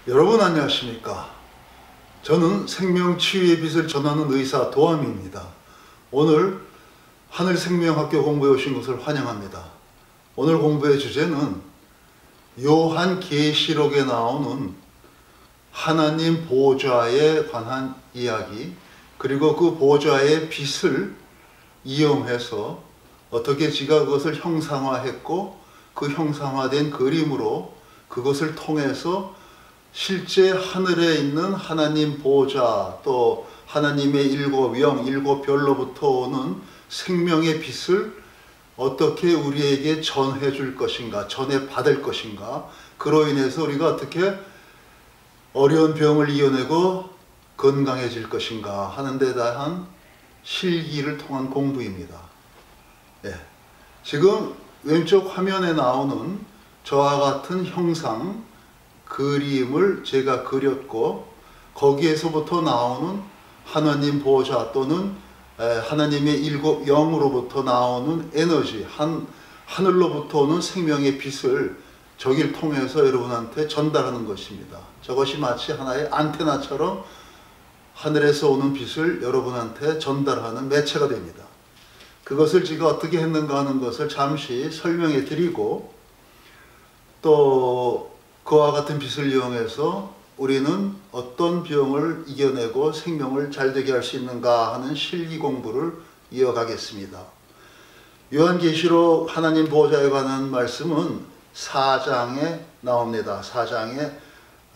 여러분 안녕하십니까? 저는 생명치유의 빛을 전하는 의사 도암입니다. 오늘 하늘생명학교 공부에 오신 것을 환영합니다. 오늘 공부의 주제는 요한계시록에 나오는 하나님 보좌에 관한 이야기, 그리고 그 보좌의 빛을 이용해서 어떻게 지가 그것을 형상화했고 그 형상화된 그림으로 그것을 통해서 실제 하늘에 있는 하나님 보좌, 또 하나님의 일곱 영, 일곱 별로부터 오는 생명의 빛을 어떻게 우리에게 전해 줄 것인가, 전해 받을 것인가, 그로 인해서 우리가 어떻게 어려운 병을 이겨내고 건강해질 것인가 하는 데 대한 실기를 통한 공부입니다. 지금 왼쪽 화면에 나오는 저와 같은 형상, 그림을 제가 그렸고, 거기에서부터 나오는 하나님 보좌 또는 하나님의 일곱 영으로부터 나오는 에너지, 하늘로부터 오는 생명의 빛을 저기를 통해서 여러분한테 전달하는 것입니다. 저것이 마치 하나의 안테나처럼 하늘에서 오는 빛을 여러분한테 전달하는 매체가 됩니다. 그것을 제가 어떻게 했는가 하는 것을 잠시 설명해 드리고, 또 그와 같은 빛을 이용해서 우리는 어떤 병을 이겨내고 생명을 잘되게 할 수 있는가 하는 실기 공부를 이어가겠습니다. 요한계시록 하나님 보좌에 관한 말씀은 4장에 나옵니다. 4장에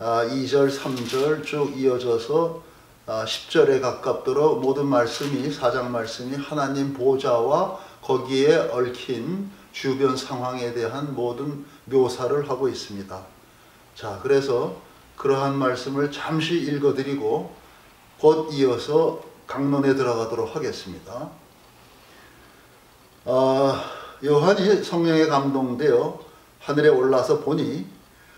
2절, 3절 쭉 이어져서 10절에 가깝도록 모든 말씀이, 4장 말씀이 하나님 보좌와 거기에 얽힌 주변 상황에 대한 모든 묘사를 하고 있습니다. 자, 그래서 그러한 말씀을 잠시 읽어드리고 곧 이어서 강론에 들어가도록 하겠습니다. 요한이 성령에 감동되어 하늘에 올라서 보니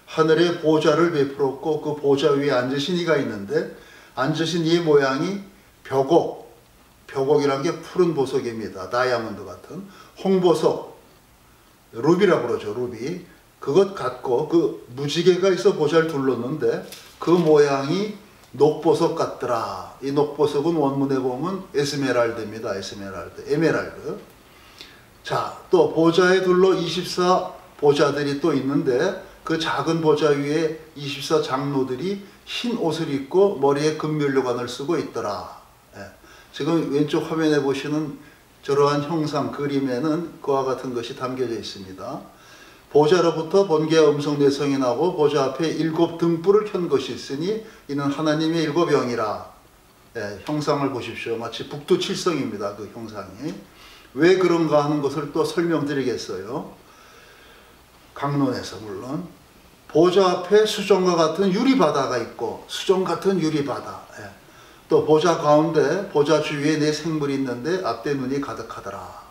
하늘에 보좌를 베풀었고 그 보좌 위에 앉으신 이가 있는데, 앉으신 이의 모양이 벽옥이란 게 푸른 보석입니다. 다이아몬드 같은 홍보석, 루비라고 그러죠. 루비. 그것 같고, 그 무지개가 있어 보좌를 둘렀는데 그 모양이 녹보석 같더라. 이 녹보석은 원문에 보면 에스메랄드입니다. 에메랄드. 자, 또 보좌에 둘러 24 보좌들이 또 있는데, 그 작은 보좌 위에 24 장로들이 흰 옷을 입고 머리에 금면류관을 쓰고 있더라. 지금 왼쪽 화면에 보시는 저러한 형상, 그림에는 그와 같은 것이 담겨져 있습니다. 보좌로부터 번개와 음성 내성이 나고 보좌 앞에 일곱 등불을 켠 것이 있으니 이는 하나님의 일곱 영이라. 형상을 보십시오. 마치 북두칠성입니다. 그 형상이. 왜 그런가 하는 것을 또 설명드리겠어요. 강론에서 물론. 보좌 앞에 수정과 같은 유리바다가 있고, 수정 같은 유리바다. 또 보좌 가운데, 보좌 주위에 네 생물이 있는데 앞에 눈이 가득하더라.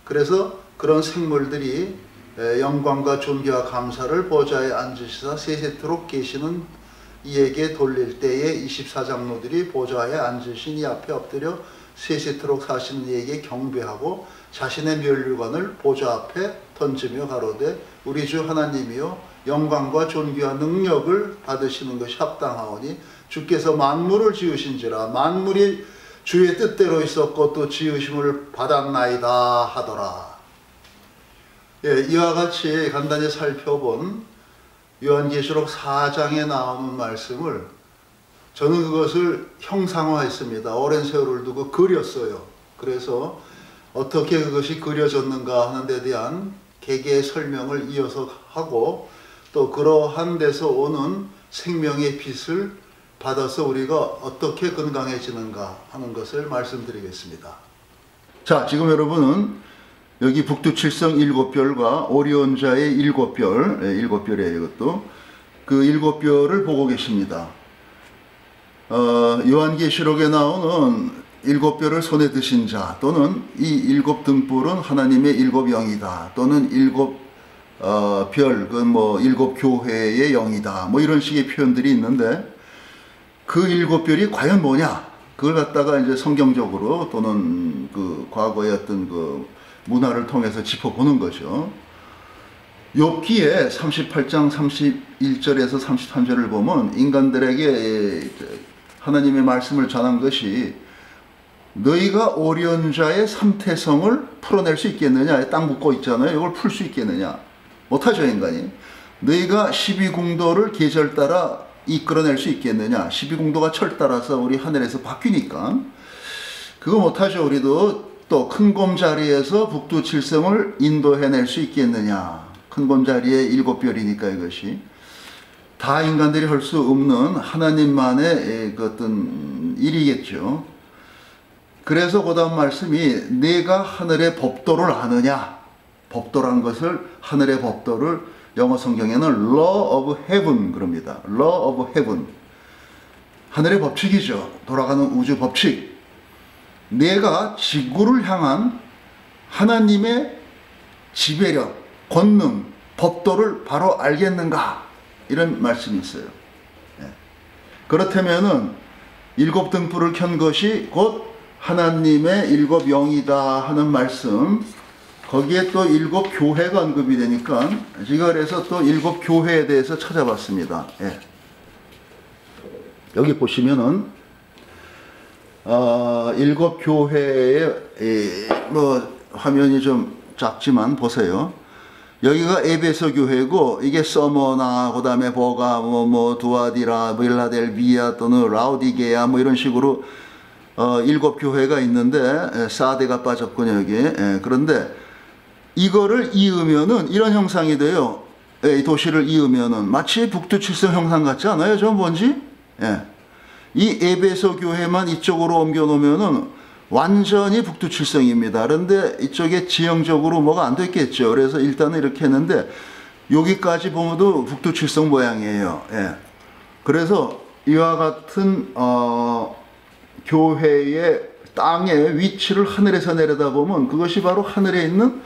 그래서 그런 생물들이 영광과 존귀와 감사를 보좌에 앉으시사 세세토록 계시는 이에게 돌릴 때에 24장로들이 보좌에 앉으신 이 앞에 엎드려 세세토록 사시는 이에게 경배하고 자신의 면류관을 보좌 앞에 던지며 가로되 우리 주 하나님이여 영광과 존귀와 능력을 받으시는 것이 합당하오니 주께서 만물을 지으신지라. 만물이 주의 뜻대로 있었고 또 지으심을 받았나이다 하더라. 이와 같이 간단히 살펴본 요한계시록 4장에 나오는 말씀을 저는 그것을 형상화했습니다. 오랜 세월을 두고 그렸어요. 그래서 어떻게 그것이 그려졌는가 하는 데 대한 개개의 설명을 이어서 하고, 또 그러한 데서 오는 생명의 빛을 받아서 우리가 어떻게 건강해지는가 하는 것을 말씀드리겠습니다. 자, 지금 여러분은 여기 북두칠성 7별과 오리온자의 7별, 7별이에요. 이것도 그 7별을 보고 계십니다. 요한계시록에 나오는 7별을 손에 드신 자, 또는 이 7등불은 하나님의 7영이다, 또는 7별, 그 뭐 7교회의 영이다, 뭐 이런 식의 표현들이 있는데, 그 7별이 과연 뭐냐? 그걸 갖다가 이제 성경적으로 또는 그 과거의 어떤 그 문화를 통해서 짚어보는 거죠. 욥기에 38장 31절에서 33절을 보면 인간들에게 하나님의 말씀을 전한 것이 너희가 오련자의 삼태성을 풀어낼 수 있겠느냐. 땅 묶고 있잖아요. 이걸 풀 수 있겠느냐. 못하죠, 인간이. 너희가 12궁도를 계절 따라 이끌어낼 수 있겠느냐. 12궁도가 철 따라서 우리 하늘에서 바뀌니까 그거 못하죠. 우리도 또 큰 곰 자리에서 북두칠성을 인도해낼 수 있겠느냐. 큰 곰 자리에 7별이니까 이것이 다 인간들이 할 수 없는 하나님만의 그 어떤 일이겠죠. 그래서 그 다음 말씀이 내가 하늘의 법도를 아느냐. 법도란 것을 하늘의 법도를 영어 성경에는 law of heaven 그럽니다. law of heaven. 하늘의 법칙이죠. 돌아가는 우주 법칙. 내가 지구를 향한 하나님의 지배력, 권능, 법도를 바로 알겠는가? 이런 말씀이 있어요. 그렇다면은 7등불을 켠 것이 곧 하나님의 7영이다 하는 말씀, 거기에 또 7교회가 언급이 되니까 제가 그래서 또 7교회에 대해서 찾아봤습니다. 여기 보시면은 7교회의 뭐 화면이 좀 작지만 보세요. 여기가 에베소 교회고 이게 서머나 그다음에 보가 두아디라 빌라델비아 또는 라우디게아 뭐 이런 식으로 7교회가 있는데 사데가 빠졌군요 여기. 그런데 이거를 이으면은 이런 형상이 돼요. 이 도시를 이으면은 마치 북두칠성 형상 같지 않아요? 저 뭔지? 이 에베소 교회만 이쪽으로 옮겨 놓으면은 완전히 북두칠성입니다. 그런데 이쪽에 지형적으로 뭐가 안 됐겠죠. 그래서 일단은 이렇게 했는데 여기까지 보면도 북두칠성 모양이에요. 그래서 이와 같은 교회의 땅의 위치를 하늘에서 내려다보면 그것이 바로 하늘에 있는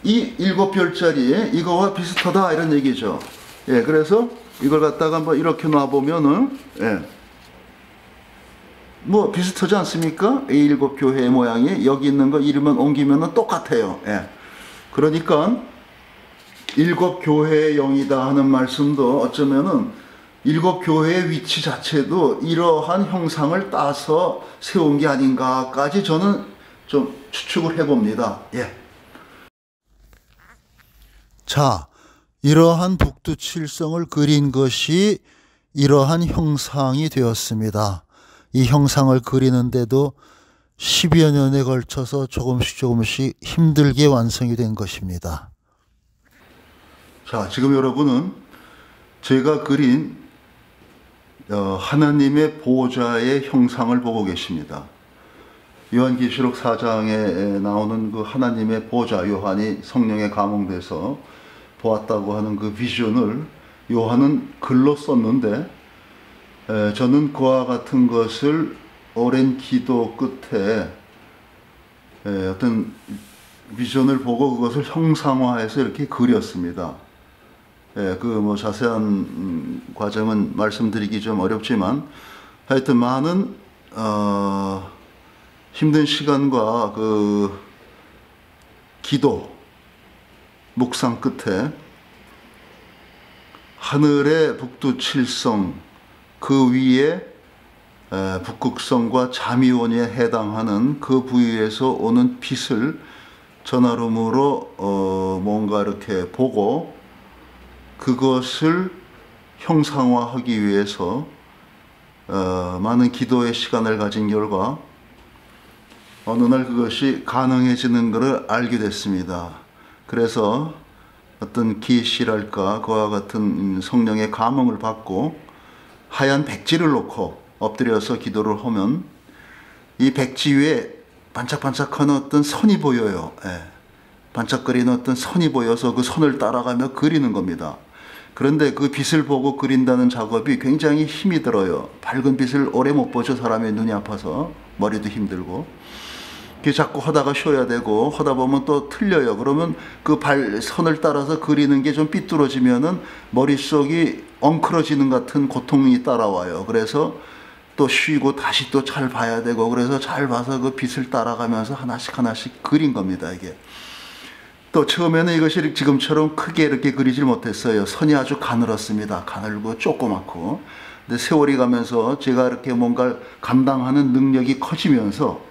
이 7별짜리 이거와 비슷하다 이런 얘기죠. 그래서 이걸 갖다가 한번 이렇게 놔보면은 뭐 비슷하지 않습니까? 이 7교회의 모양이 여기 있는 거 이름만 옮기면 똑같아요. 그러니까 7교회의 영이다 하는 말씀도 어쩌면은 7교회의 위치 자체도 이러한 형상을 따서 세운 게 아닌가까지 저는 좀 추측을 해봅니다. 자, 이러한 북두칠성을 그린 것이 이러한 형상이 되었습니다. 이 형상을 그리는데도 10여 년에 걸쳐서 조금씩 힘들게 완성이 된 것입니다. 자, 지금 여러분은 제가 그린 하나님의 보좌의 형상을 보고 계십니다. 요한계시록 4장에 나오는 그 하나님의 보좌, 요한이 성령에 감동돼서 보았다고 하는 그 비전을 요한은 글로 썼는데 저는 그와 같은 것을 오랜 기도 끝에 어떤 비전을 보고 그것을 형상화해서 이렇게 그렸습니다. 그 뭐 자세한 과정은 말씀드리기 좀 어렵지만 하여튼 많은 힘든 시간과 그 기도 묵상 끝에 하늘의 북두칠성 그 위에 북극성과 자미원에 해당하는 그 부위에서 오는 빛을 전화름으로 뭔가 이렇게 보고 그것을 형상화하기 위해서 많은 기도의 시간을 가진 결과 어느 날 그것이 가능해지는 것을 알게 됐습니다. 그래서 어떤 계시랄까 그와 같은 성령의 감흥을 받고 하얀 백지를 놓고 엎드려서 기도를 하면 이 백지 위에 반짝반짝하는 어떤 선이 보여요. 반짝거리는 어떤 선이 보여서 그 선을 따라가며 그리는 겁니다. 그런데 그 빛을 보고 그린다는 작업이 굉장히 힘이 들어요. 밝은 빛을 오래 못 보죠. 사람의 눈이 아파서 머리도 힘들고. 자꾸 하다가 쉬어야 되고 하다 보면 또 틀려요. 그러면 그 선을 따라서 그리는 게 좀 삐뚤어지면은 머릿속이 엉클어지는 같은 고통이 따라와요. 그래서 또 쉬고 다시 또 잘 봐야 되고 그래서 잘 봐서 그 빛을 따라가면서 하나씩 그린 겁니다. 이게 또 처음에는 이것이 지금처럼 크게 이렇게 그리질 못했어요. 선이 아주 가늘었습니다. 가늘고 조그맣고. 근데 세월이 가면서 제가 이렇게 뭔가를 감당하는 능력이 커지면서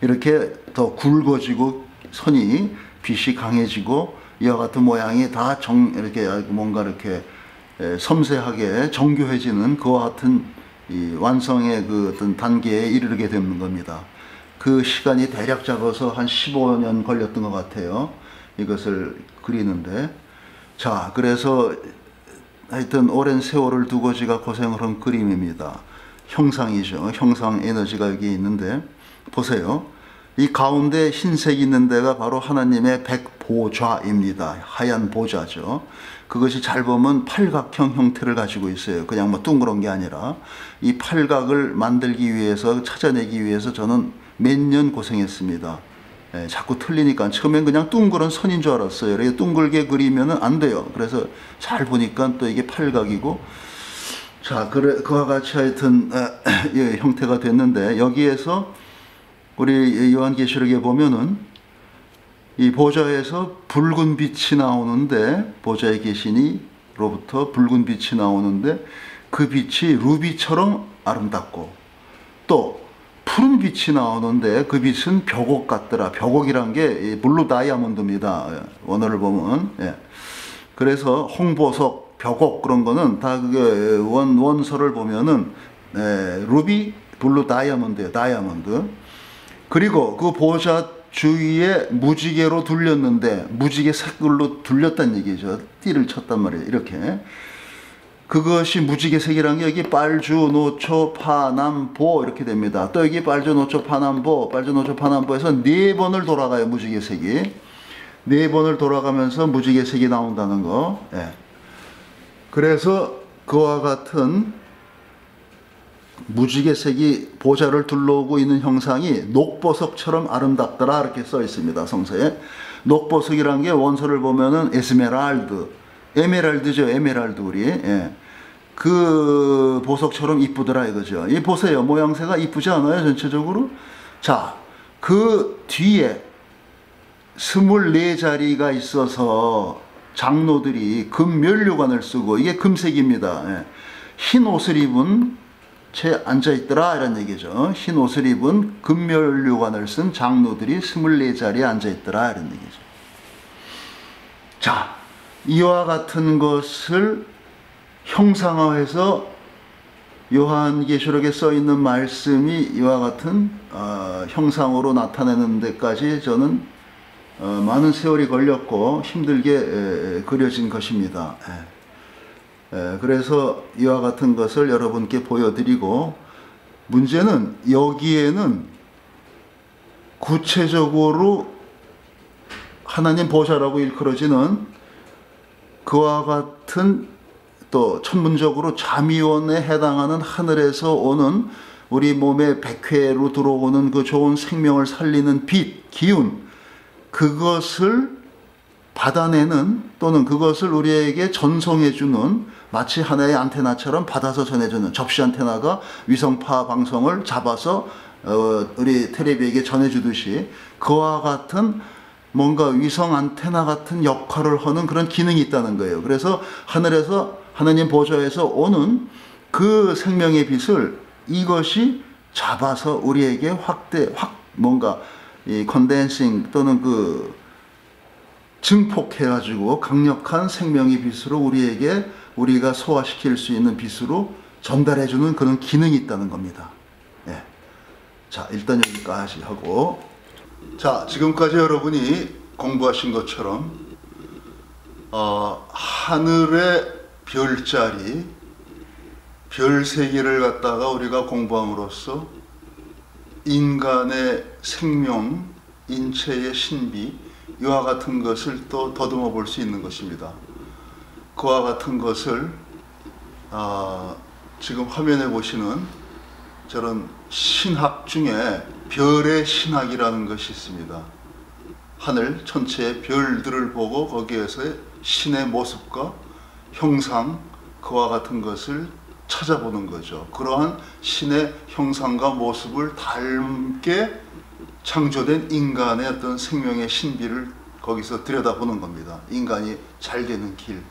이렇게 더 굵어지고 선이 빛이 강해지고 이와 같은 모양이 다 이렇게 뭔가 이렇게 섬세하게 정교해지는 그와 같은 이 완성의 그 어떤 단계에 이르게 되는 겁니다. 그 시간이 대략 잡아서 한 15년 걸렸던 것 같아요. 이것을 그리는데. 자, 그래서 하여튼 오랜 세월을 두고 제가 고생을 한 그림입니다. 형상이죠. 형상 에너지가 여기 있는데 보세요. 이 가운데 흰색 있는 데가 바로 하나님의 백보좌입니다. 하얀 보좌죠. 그것이 잘 보면 팔각형 형태를 가지고 있어요. 그냥 뭐 둥그런 게 아니라 이 팔각을 만들기 위해서 찾아내기 위해서 저는 몇 년 고생했습니다. 자꾸 틀리니까 처음엔 그냥 둥그런 선인 줄 알았어요. 이렇게 둥글게 그리면 안 돼요. 그래서 잘 보니까 또 이게 팔각이고, 자, 그와 같이 하여튼 형태가 됐는데, 여기에서 우리 요한계시록에 보면은 이 보좌에서 붉은 빛이 나오는데, 보좌에 계시니로부터 붉은 빛이 나오는데 그 빛이 루비처럼 아름답고, 또 푸른 빛이 나오는데 그 빛은 벽옥 같더라. 벽옥이란 게 블루 다이아몬드입니다. 원어를 보면. 그래서 홍보석, 벽옥 그런 거는 다 그게 원서를 보면은 루비, 블루 다이아몬드예요. 다이아몬드. 그리고 그 보좌 주위에 무지개로 둘렸는데 무지개 색깔로 둘렸다는 얘기죠. 띠를 쳤단 말이에요. 이렇게. 그것이 무지개색이라는 게 여기 빨주, 노초, 파, 남, 보 이렇게 됩니다. 또 여기 빨주, 노초, 파, 남, 보, 빨주, 노초, 파, 남, 보에서 4번을 돌아가요. 무지개색이. 4번을 돌아가면서 무지개색이 나온다는 거. 그래서 그와 같은 무지개색이 보좌를 둘러오고 있는 형상이 녹보석처럼 아름답더라 이렇게 써 있습니다. 성서에. 녹보석이라는 게 원서를 보면은 에메랄드죠. 에메랄드 우리. 그 보석처럼 이쁘더라 이거죠. 이 보세요. 모양새가 이쁘지 않아요? 전체적으로. 자, 그 뒤에 24자리가 있어서 장로들이 금면류관을 쓰고, 이게 금색입니다. 흰 옷을 입은 채 앉아있더라 이런 얘기죠. 흰 옷을 입은 금면류관을 쓴 장로들이 24자리에 앉아있더라 이런 얘기죠. 자, 이와 같은 것을 형상화해서 요한계시록에 써 있는 말씀이 이와 같은 형상으로 나타내는 데까지 저는 많은 세월이 걸렸고 힘들게 그려진 것입니다. 그래서 이와 같은 것을 여러분께 보여드리고, 문제는 여기에는 구체적으로 하나님 보좌라고 일컬어지는 그와 같은, 또 천문적으로 자미원에 해당하는 하늘에서 오는 우리 몸의 백회로 들어오는 그 좋은 생명을 살리는 빛, 기운, 그것을 받아내는, 또는 그것을 우리에게 전송해주는, 마치 하나의 안테나처럼 받아서 전해주는, 접시 안테나가 위성파 방송을 잡아서 우리 텔레비에게 전해주듯이 그와 같은 뭔가 위성 안테나 같은 역할을 하는 그런 기능이 있다는 거예요. 그래서 하늘에서 하나님 보좌에서 오는 그 생명의 빛을 이것이 잡아서 우리에게 뭔가 이 컨덴싱 또는 그 증폭해가지고 강력한 생명의 빛으로 우리가 소화시킬 수 있는 빛으로 전달해주는 그런 기능이 있다는 겁니다. 자, 일단 여기까지 하고, 자, 지금까지 여러분이 공부하신 것처럼 하늘의 별자리, 별 세 개를 갖다가 우리가 공부함으로써 인간의 생명, 인체의 신비, 이와 같은 것을 또 더듬어 볼 수 있는 것입니다. 그와 같은 것을 지금 화면에 보시는 저런 신학 중에 별의 신학이라는 것이 있습니다. 하늘 전체의 별들을 보고 거기에서의 신의 모습과 형상, 그와 같은 것을 찾아보는 거죠. 그러한 신의 형상과 모습을 닮게 창조된 인간의 어떤 생명의 신비를 거기서 들여다보는 겁니다. 인간이 잘 되는 길.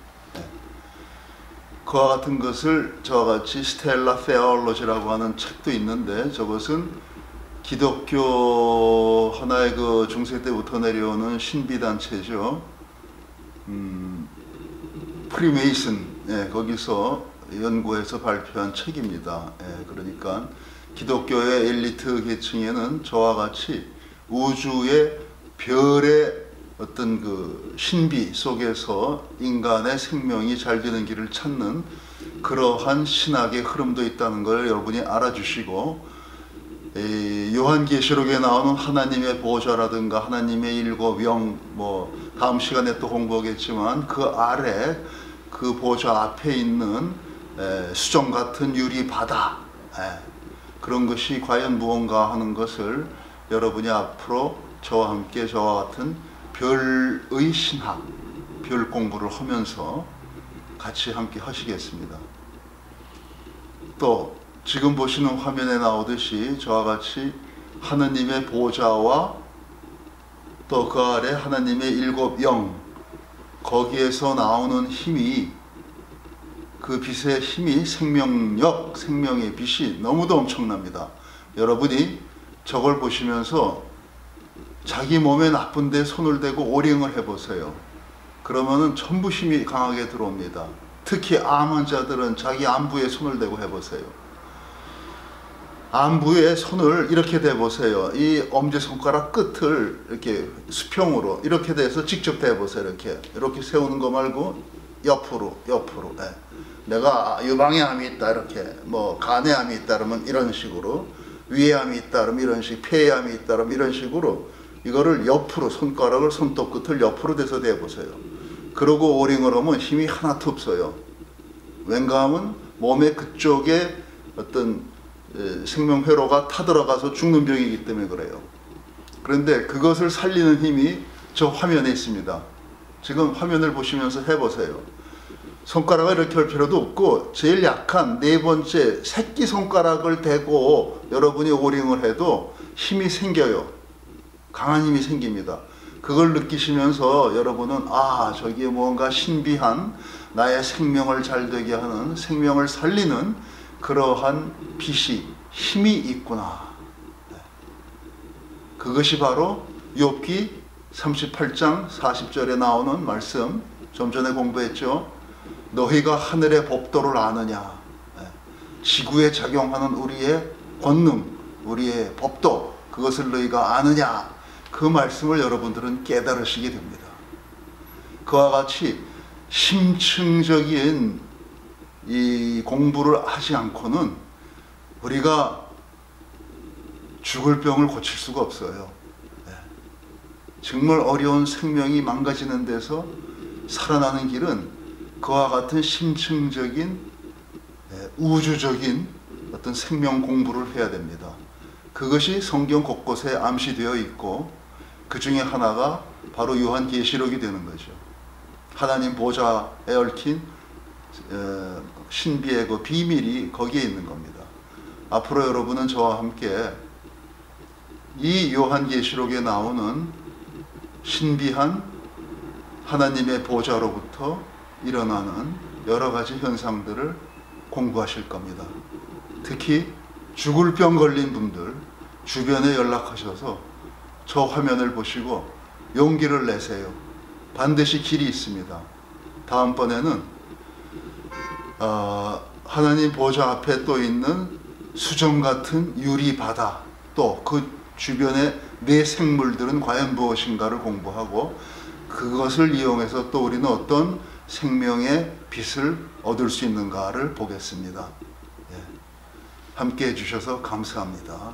그와 같은 것을 저와 같이 스텔라 페어올로지라고 하는 책도 있는데, 저것은 기독교 하나의 그 중세 때부터 내려오는 신비 단체죠. 프리메이슨, 거기서 연구해서 발표한 책입니다. 그러니까 기독교의 엘리트 계층에는 저와 같이 우주의 별의 어떤 그 신비 속에서 인간의 생명이 잘 되는 길을 찾는 그러한 신학의 흐름도 있다는 걸 여러분이 알아주시고, 요한계시록에 나오는 하나님의 보좌라든가 하나님의 일곱 영, 다음 시간에 또 공부하겠지만 그 아래 그 보좌 앞에 있는 수정 같은 유리 바다, 그런 것이 과연 무언가 하는 것을 여러분이 앞으로 저와 함께 저와 같은 별의 신학, 별 공부를 하면서 같이 함께 하시겠습니다. 또 지금 보시는 화면에 나오듯이 저와 같이 하나님의 보좌와 또 그 아래 하나님의 일곱 영, 거기에서 나오는 힘이, 그 빛의 힘이 생명력, 생명의 빛이 너무도 엄청납니다. 여러분이 저걸 보시면서 자기 몸에 나쁜 데 손을 대고 오링을 해보세요. 그러면은 전부 힘이 강하게 들어옵니다. 특히 암 환자들은 자기 안부에 손을 대고 해보세요. 안부에 손을 이렇게 대보세요. 이 엄지손가락 끝을 이렇게 수평으로 이렇게 대서 직접 대보세요. 이렇게 세우는 거 말고 옆으로. 내가 유방에 암이 있다, 이렇게 간에 암이 있다 그러면 이런 식으로, 위에 암이 있다 그러면 이런 식, 폐에 암이 있다 그러면 이런 식으로 이거를 옆으로, 손가락을 손톱 끝을 옆으로 대서 대보세요. 그러고 오링을 하면 힘이 하나도 없어요. 왠가 하면 몸의 그쪽에 어떤 생명회로가 타들어가서 죽는 병이기 때문에 그래요. 그런데 그것을 살리는 힘이 저 화면에 있습니다. 지금 화면을 보시면서 해보세요. 손가락을 이렇게 할 필요도 없고 제일 약한 네 번째 새끼손가락을 대고 여러분이 오링을 해도 힘이 생겨요. 강한 힘이 생깁니다. 그걸 느끼시면서 여러분은 저기에 뭔가 신비한 나의 생명을 잘 되게 하는, 생명을 살리는 그러한 빛이, 힘이 있구나. 그것이 바로 욥기 38장 40절에 나오는 말씀, 좀 전에 공부했죠. 너희가 하늘의 법도를 아느냐. 지구에 작용하는 우리의 권능, 우리의 법도, 그것을 너희가 아느냐. 그 말씀을 여러분들은 깨달으시게 됩니다. 그와 같이 심층적인 이 공부를 하지 않고는 우리가 죽을 병을 고칠 수가 없어요. 정말 어려운 생명이 망가지는 데서 살아나는 길은 그와 같은 심층적인 우주적인 어떤 생명 공부를 해야 됩니다. 그것이 성경 곳곳에 암시되어 있고 그 중에 하나가 바로 요한계시록이 되는 거죠. 하나님 보좌에 얽힌 신비의 그 비밀이 거기에 있는 겁니다. 앞으로 여러분은 저와 함께 이 요한계시록에 나오는 신비한 하나님의 보좌로부터 일어나는 여러 가지 현상들을 공부하실 겁니다. 특히 죽을 병 걸린 분들 주변에 연락하셔서 저 화면을 보시고 용기를 내세요. 반드시 길이 있습니다. 다음번에는 하나님 보좌 앞에 또 있는 수정 같은 유리 바다, 또 그 주변의 내 생물들은 과연 무엇인가를 공부하고 그것을 이용해서 또 우리는 어떤 생명의 빛을 얻을 수 있는가를 보겠습니다. 함께 해주셔서 감사합니다.